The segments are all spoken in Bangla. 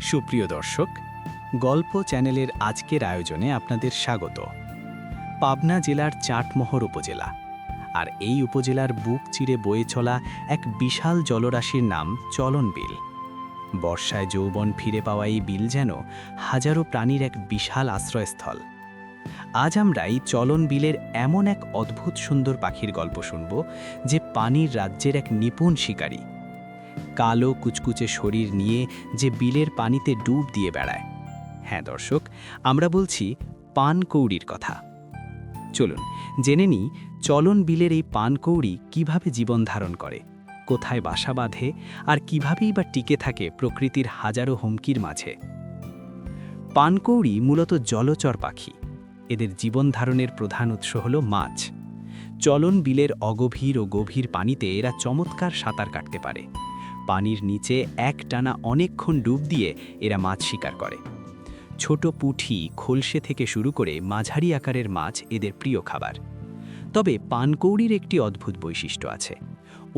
সুপ্রিয় দর্শক, গল্প চ্যানেলের আজকের আয়োজনে আপনাদের স্বাগত। পাবনা জেলার চাটমোহর উপজেলা, আর এই উপজেলার বুক চিরে বয়ে চলা এক বিশাল জলরাশির নাম চলন বিল। বর্ষায় যৌবন ফিরে পাওয়া এই বিল যেন হাজারো প্রাণীর এক বিশাল আশ্রয়স্থল। আজ আমরা এই চলন বিলের এমন এক অদ্ভুত সুন্দর পাখির গল্প শুনব, যে পানির রাজ্যের এক নিপুণ শিকারী। কালো কুচকুচে শরীর নিয়ে যে বিলের পানিতে ডুব দিয়ে বেড়ায়। হ্যাঁ দর্শক, আমরা বলছি পানকৌড়ির কথা। চলুন জেনে নিই চলন বিলের এই পানকৌড়ি কিভাবে জীবন ধারণ করে, কোথায় বাসা বাঁধে, আর কিভাবেই বা টিকে থাকে প্রকৃতির হাজারো হুমকির মাঝে। পানকৌড়ি মূলত জলচর পাখি। এদের জীবন ধারণের প্রধান উৎস হল মাছ। চলন বিলের অগভীর ও গভীর পানিতে এরা চমৎকার সাঁতার কাটতে পারে। পানির নিচে একটানা অনেকক্ষণ ডুব দিয়ে এরা মাছ শিকার করে। ছোট পুঁটি, খোলসে থেকে শুরু করে মাঝারি আকারের মাছ এদের প্রিয় খাবার। তবে পানকৌড়ির একটি অদ্ভুত বৈশিষ্ট্য আছে।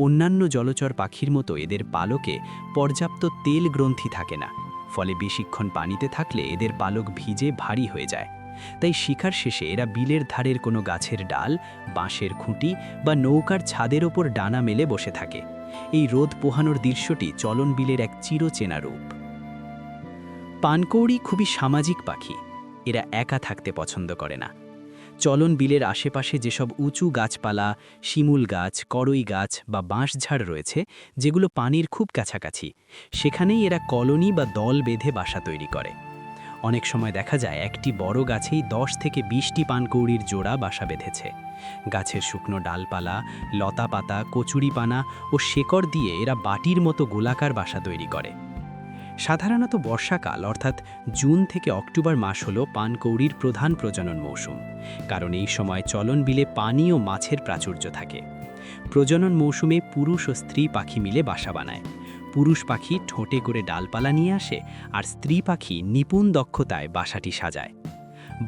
অন্যান্য জলচর পাখির মতো এদের পালকে পর্যাপ্ত তেল গ্রন্থি থাকে না, ফলে বেশিক্ষণ পানিতে থাকলে এদের পালক ভিজে ভারী হয়ে যায়। তাই শিকার শেষে এরা বিলের ধারের কোনো গাছের ডাল, বাঁশের খুঁটি বা নৌকার ছাদের ওপর ডানা মেলে বসে থাকে। এই রোদ পোহানোর দৃশ্যটি চলন বিলের এক চিরচেনা রূপ। পানকৌড়ি খুবই সামাজিক পাখি। এরা একা থাকতে পছন্দ করে না। চলন বিলের আশেপাশে যেসব উঁচু গাছপালা, শিমুল গাছ, কড়ই গাছ বা বাঁশঝাড় রয়েছে, যেগুলো পানির খুব কাছাকাছি, সেখানেই এরা কলোনি বা দল বেঁধে বাসা তৈরি করে। অনেক সময় দেখা যায় একটি বড় গাছেই 10 থেকে 20টি পানকৌড়ির জোড়া বাসা বেঁধেছে। গাছের শুকনো ডালপালা, লতাপাতা, কচুরিপানা ও শেকড় দিয়ে এরা বাটির মতো গোলাকার বাসা তৈরি করে। সাধারণত বর্ষাকাল অর্থাৎ জুন থেকে অক্টোবর মাস হল পানকৌড়ির প্রধান প্রজনন মৌসুম, কারণ এই সময় চলন বিলে পানি ও মাছের প্রাচুর্য থাকে। প্রজনন মৌসুমে পুরুষ ও স্ত্রী পাখি মিলে বাসা বানায়। পুরুষ পাখি ঠোঁটে করে ডালপালা নিয়ে আসে, আর স্ত্রী পাখি নিপুণ দক্ষতায় বাসাটি সাজায়।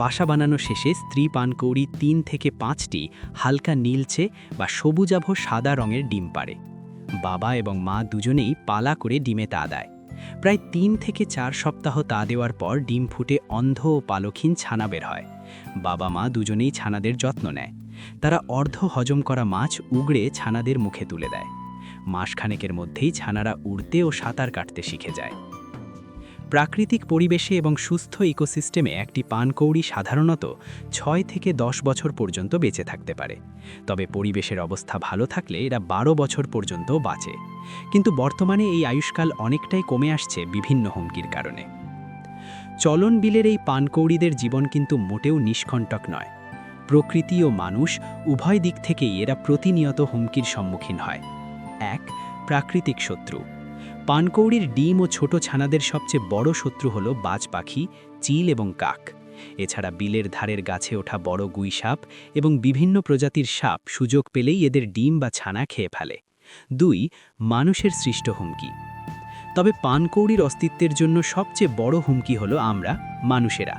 বাসা বানানো শেষে স্ত্রী পানকৌড়ি 3 থেকে 5টি হালকা নীলচে বা সবুজাভ সাদা রঙের ডিম পাড়ে। বাবা এবং মা দুজনেই পালা করে ডিমে তা দেয়। প্রায় 3 থেকে 4 সপ্তাহ তা দেওয়ার পর ডিম ফুটে অন্ধ ও পালকহীন ছানা বের হয়। বাবা মা দুজনেই ছানাদের যত্ন নেয়। তারা অর্ধ হজম করা মাছ উগড়ে ছানাদের মুখে তুলে দেয়। মাসখানেকের মধ্যেই ছানারা উড়তে ও সাঁতার কাটতে শিখে যায়। প্রাকৃতিক পরিবেশে এবং সুস্থ ইকোসিস্টেমে একটি পানকৌড়ি সাধারণত 6 থেকে 10 বছর পর্যন্ত বেঁচে থাকতে পারে। তবে পরিবেশের অবস্থা ভালো থাকলে এরা 12 বছর পর্যন্ত বাঁচে। কিন্তু বর্তমানে এই আয়ুষ্কাল অনেকটাই কমে আসছে বিভিন্ন হুমকির কারণে। চলন বিলের এই পানকৌড়িদের জীবন কিন্তু মোটেও নিষ্কণ্টক নয়। প্রকৃতি ও মানুষ উভয় দিক থেকেই এরা প্রতিনিয়ত হুমকির সম্মুখীন হয়। 1. প্রাকৃতিক শত্রু। পানকৌড়ির ডিম ও ছোট ছানাদের সবচেয়ে বড় শত্রু হল বাজ পাখি, চিল এবং কাক। এছাড়া বিলের ধারের গাছে ওঠা বড় গুইসাপ এবং বিভিন্ন প্রজাতির সাপ সুযোগ পেলেই এদের ডিম বা ছানা খেয়ে ফেলে। 2. মানুষের সৃষ্ট হুমকি। তবে পানকৌড়ির অস্তিত্বের জন্য সবচেয়ে বড় হুমকি হল আমরা, মানুষেরা।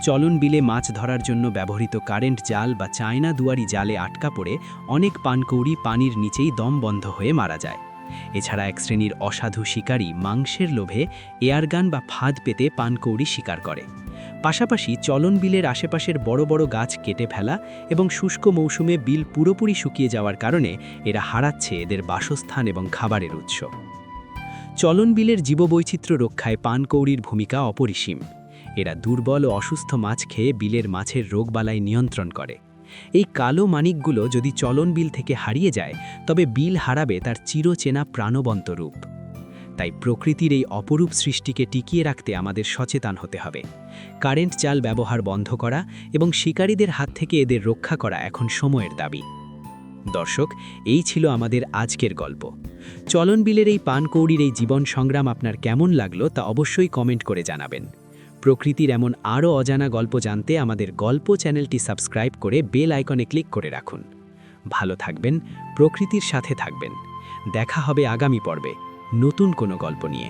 চলন বিলে মাছ ধরার জন্য ব্যবহৃত কারেন্ট জাল বা চায়না দুয়ারি জালে আটকা পড়ে অনেক পানকৌড়ি পানির নিচেই দম বন্ধ হয়ে মারা যায়। এছাড়া এক শ্রেণীর অসাধু শিকারী মাংসের লোভে এয়ারগান বা ফাঁদ পেতে পানকৌড়ি শিকার করে। পাশাপাশি চলন বিলের আশেপাশের বড় বড় গাছ কেটে ফেলা এবং শুষ্ক মৌসুমে বিল পুরোপুরি শুকিয়ে যাওয়ার কারণে এরা হারাচ্ছে এদের বাসস্থান এবং খাবারের উৎস। চলন বিলের জীববৈচিত্র্য রক্ষায় পানকৌড়ির ভূমিকা অপরিসীম। এরা দুর্বল ও অসুস্থ মাছ খেয়ে বিলের মাছের রোগবালাই নিয়ন্ত্রণ করে। এই কালো মানিকগুলো যদি চলন বিল থেকে হারিয়ে যায়, তবে বিল হারাবে তার চিরচেনা প্রাণবন্ত রূপ। তাই প্রকৃতির এই অপরূপ সৃষ্টিকে টিকিয়ে রাখতে আমাদের সচেতন হতে হবে। কারেন্ট জাল ব্যবহার বন্ধ করা এবং শিকারীদের হাত থেকে এদের রক্ষা করা এখন সময়ের দাবি। দর্শক, এই ছিল আমাদের আজকের গল্প। চলন বিলের এই পানকৌড়ির এই জীবন সংগ্রাম আপনার কেমন লাগলো তা অবশ্যই কমেন্ট করে জানাবেন। প্রকৃতির এমন আরও অজানা গল্প জানতে আমাদের গল্প চ্যানেলটি সাবস্ক্রাইব করে বেল আইকনে ক্লিক করে রাখুন। ভালো থাকবেন, প্রকৃতির সাথে থাকবেন। দেখা হবে আগামী পর্বে নতুন কোনো গল্প নিয়ে।